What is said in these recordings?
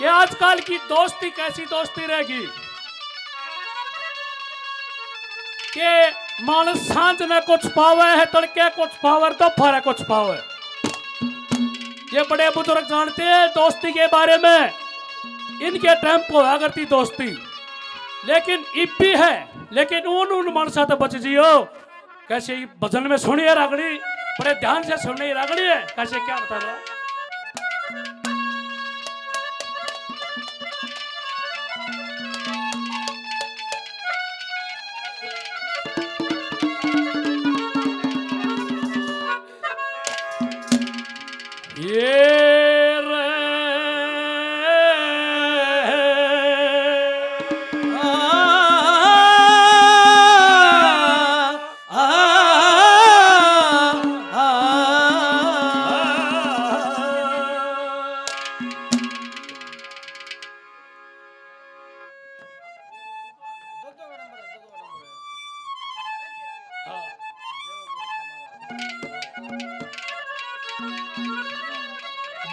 कि आजकल की दोस्ती कैसी दोस्ती रहेगी कि मानस सांझ ने कुछ पावे है, तड़के कुछ पावर, तो फरे कुछ पावे। ये बड़े बुजुर्ग जानते हैं दोस्ती के बारे में। इनके टाइम को हुआ करती दोस्ती, लेकिन इब्बी है, लेकिन उन मानसा तो बच जियो। कैसे भजन में सुनिए रागड़ी, बड़े ध्यान से सुनिए रागड़ी है कैसे क्या बता रहा।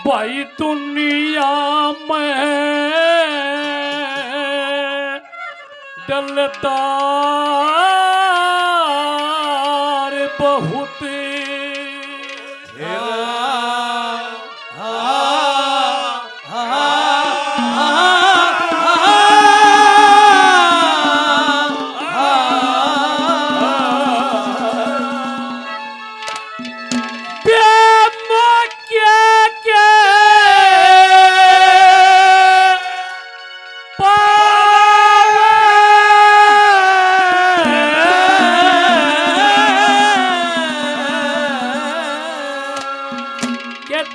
भाई दुनिया में दिलदार बहुत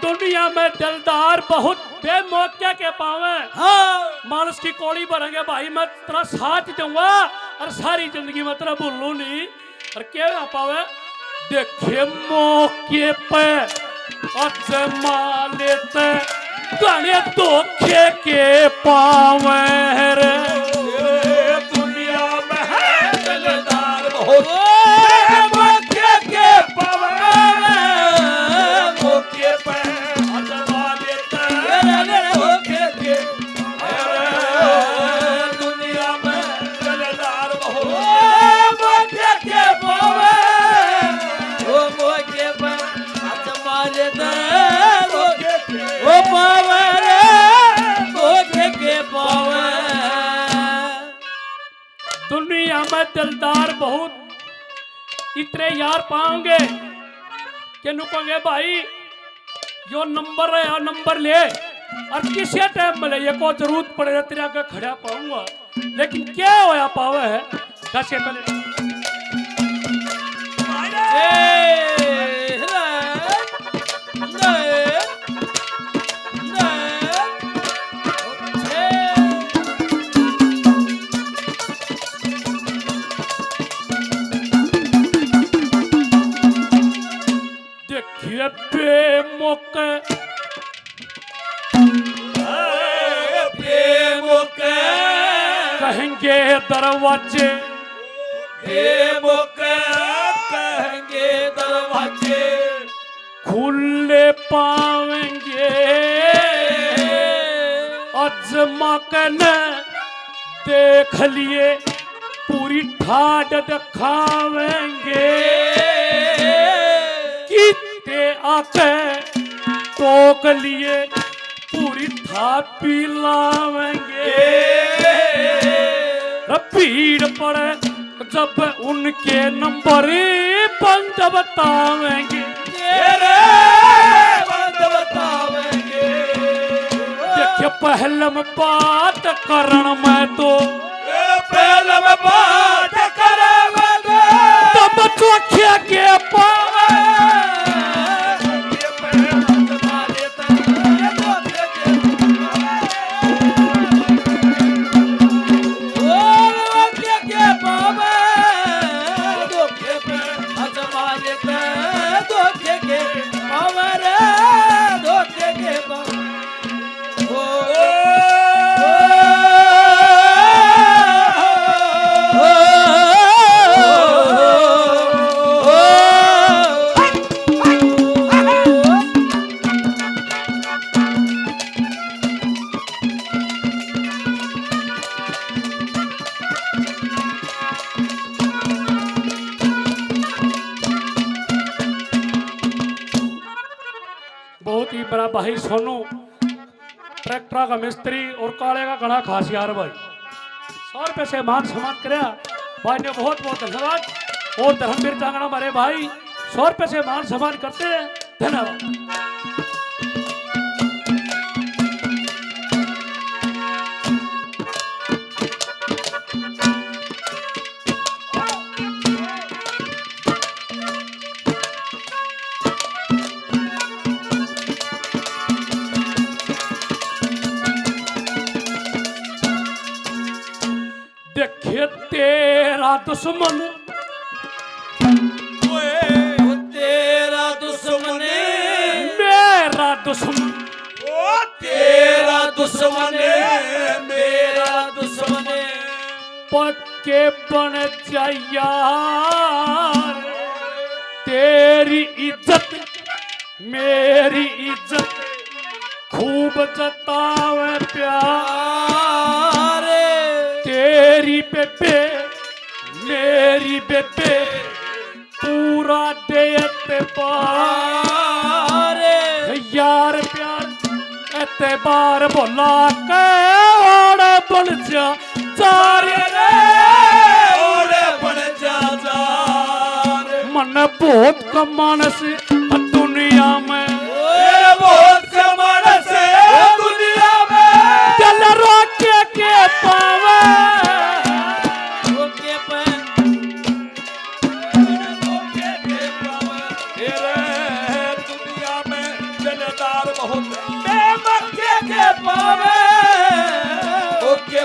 दुनिया में दिलदार बहुत बेमौके के पावे। हाँ। मानस की कोड़ी भरेंगे भाई, मैं तेरा साथ दूंगा और सारी जिंदगी में तेरा भूलू नहीं। और क्या पावे देखे मौके पे अजमा लेते गाने धोखे के पावे रे। दुनिया में है दिलदार बहुत मौके के पावे, मौके पे अजमा लेते धोखे के। दुनिया में दिलदार बहुत मौके के पावे, वो मौके पे अजमा लेते धोखे के पावे रे, धोखे के पावे। दुनिया में दिलदार बहुत इतने यार पाओगे कि नुकोगे भाई यो नंबर है, या नंबर ले और किसी टाइम में ले को जरूरत पड़े तेरे आगे खड़ा पाऊंगा। लेकिन क्या होया पावे है कैसे पहले देखिए बेमौके बेमौके कहेंगे दरवाजे, बेमौके कहेंगे दरवाजे खुले पावेंगे। अजमा के न देख लिए पूरी ठाट दिखावेंगे, कितने आके टोक लिए पूरी थापी लावेंगे। भीड़ पड़े जब उनके नंबर बंद बतावेंगे, बंद बतावेंगे। देखिए पहले में बात करण में तो पहले में बात करे तब चौखे के पावे। Oh भाई सोनू ट्रैक्टर का मिस्त्री और काले का घना खास यार भाई 100 रुपये से मान सम्मान कराया भाई ने बहुत बहुत धन्यवाद। और धर्मवीर चांगड़ा हमारे भाई 100 रुपये से मान सम्मान करते हैं, धन्यवाद। देखे तेरा दुश्मन तेरा दुश्मन मेरा दुश्मन ओ तेरा दुश्मन मेरा दुश्मन पक्के बन जाया तेरी इज्जत मेरी इज्जत खूब जतावे प्यार तेरी बेबे मेरी बेबे पूरा देत पार यार प्यार एतबार बोला के ओड़ बन जा रे ओड़े बन जा मन बहुत कमानस दुनिया में बहुत कमानस दुनिया में चल रोके के पावे बहुत मक्के के पावे ओके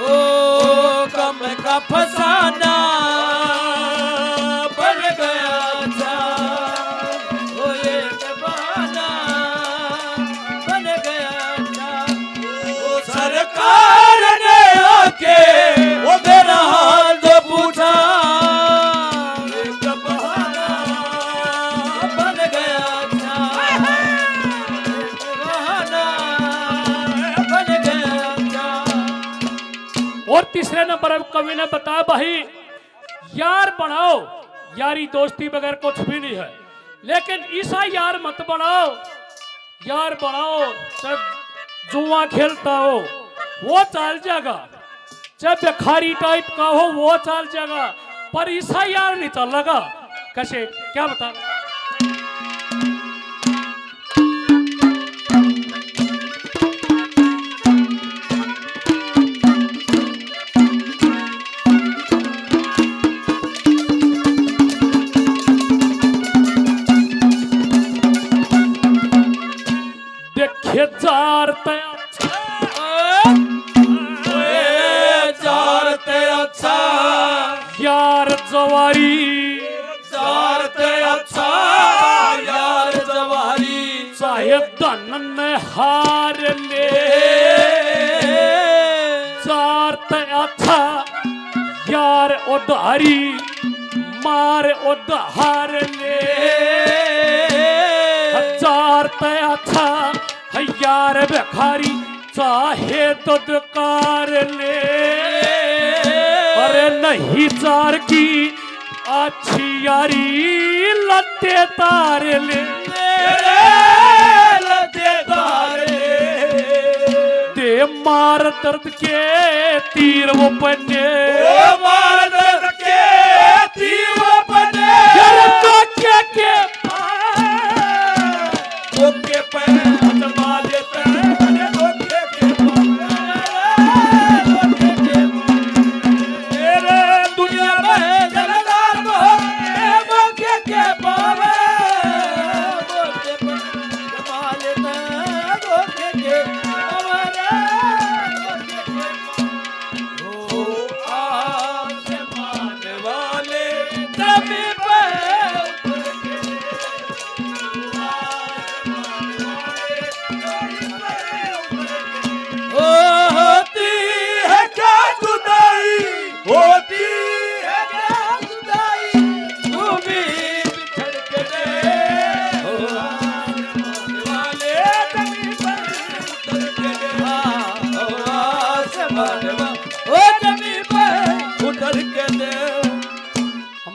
ओ कम का फसाना बन गया था ओ एक बहाना बन गया था ओ सरकार ने आके वो तेरा हाल जो पूछा और तीसरे नंबर पर कवि ने बताया भाई यार बनाओ यारी दोस्ती बगैर कुछ भी नहीं है, लेकिन ऐसा यार मत बनाओ यार बनाओ जब जुआ खेलता हो वो चल जाएगा, जब भिखारी टाइप का हो वो चल जाएगा, पर ऐसा यार नहीं चलेगा। कैसे क्या बता जार अच्छा यार जवारी अच्छा यार जवारी चाहे धन हार ले जार अच्छा यार उधारी मार उधार ले जार अच्छा यार भिखारी चाहे तो दुकार ले अरे नहीं जार की अच्छी यारी लत्ते तार ले लत्ते तार दे मार दर्द के तीर वो पन्ने मार दर्द के तीर वो पन्ने के ओके पे दबा देते हैं ओके के मेरे दुनिया में जलदार बहुत ओके के पावे ओके पे दबा लेते हैं ओके के हमारे ओके के ओ आज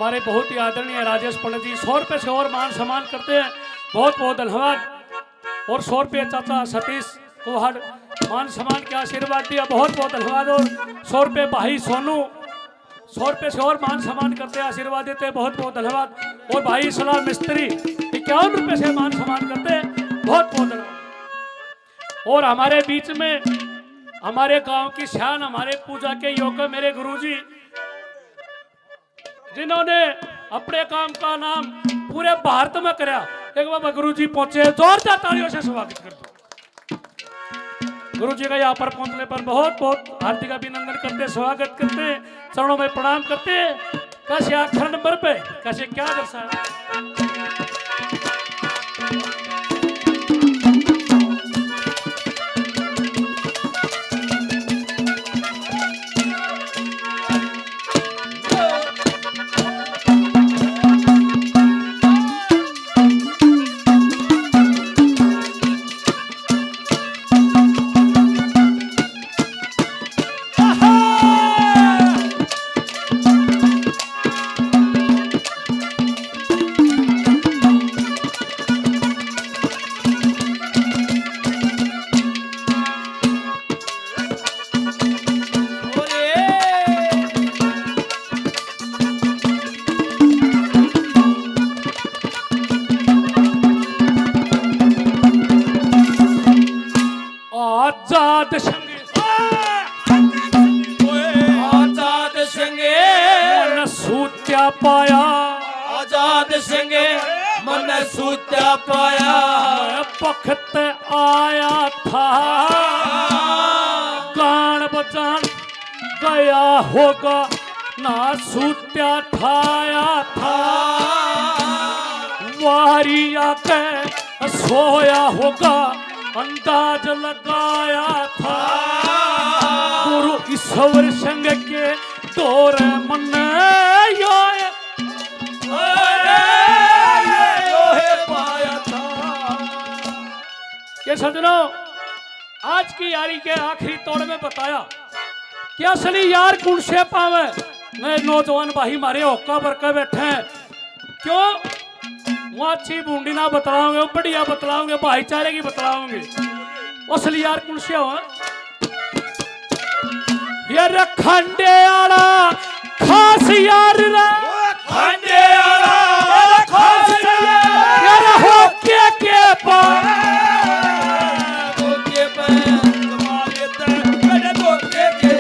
हमारे बहुत ही आदरणीय राजेश पंडित जी 100 रुपये से और मान सम्मान करते हैं, बहुत बहुत धन्यवाद। और 100 रुपये चाचा सतीश कोहड़ मान सम्मान के आशीर्वाद दिया, बहुत बहुत धन्यवाद। और 100 रुपये भाई सोनू 100 रुपये से और मान सम्मान करते हैं, आशीर्वाद देते हैं, बहुत बहुत धन्यवाद। और भाई सलाम मिस्त्री 51 रुपये से मान सम्मान करते हैं, बहुत बहुत धन्यवाद। और हमारे बीच में हमारे गांव की शान, हमारे पूजा के योग्य मेरे गुरुजी, जिन्होंने अपने काम का नाम पूरे भारत में कराया, एक बाबा गुरुजी पहुंचे, जोरदार तालियों से स्वागत कर दो। गुरुजी का यहाँ पर पहुंचने पर बहुत बहुत हार्दिक अभिनंदन करते, स्वागत करते, चरणों में प्रणाम करते। कैसे आखिर नंबर पे कैसे क्या दर्शाया। आजाद संगे आजाद संगे मन सूत्या पाया, आजाद संगे मन सूत्या पाया। पखत आया था गान बजान गया होगा, ना सूत्या ठाया था वारी आके सोया होगा, अंदाज लगाया था। गुरु ईश्वर संग के दौर मन योए पाया था। ये सजनों, आज की यारी के आखिरी तोड़ में बताया कि असली यार कौन से पावे। नए नौजवान भाई मारे होका भर के बैठे हैं, क्यों वो अच्छी बूंदी ना बतलाओगे, बढ़िया बतलाओगे, भाईचारे की बतलाओगे। असली यार कौन से हो? ये खंडे आला खास यार रा, खंडे आला खास यार होके के पार धोखे पे मारे ते धोखे के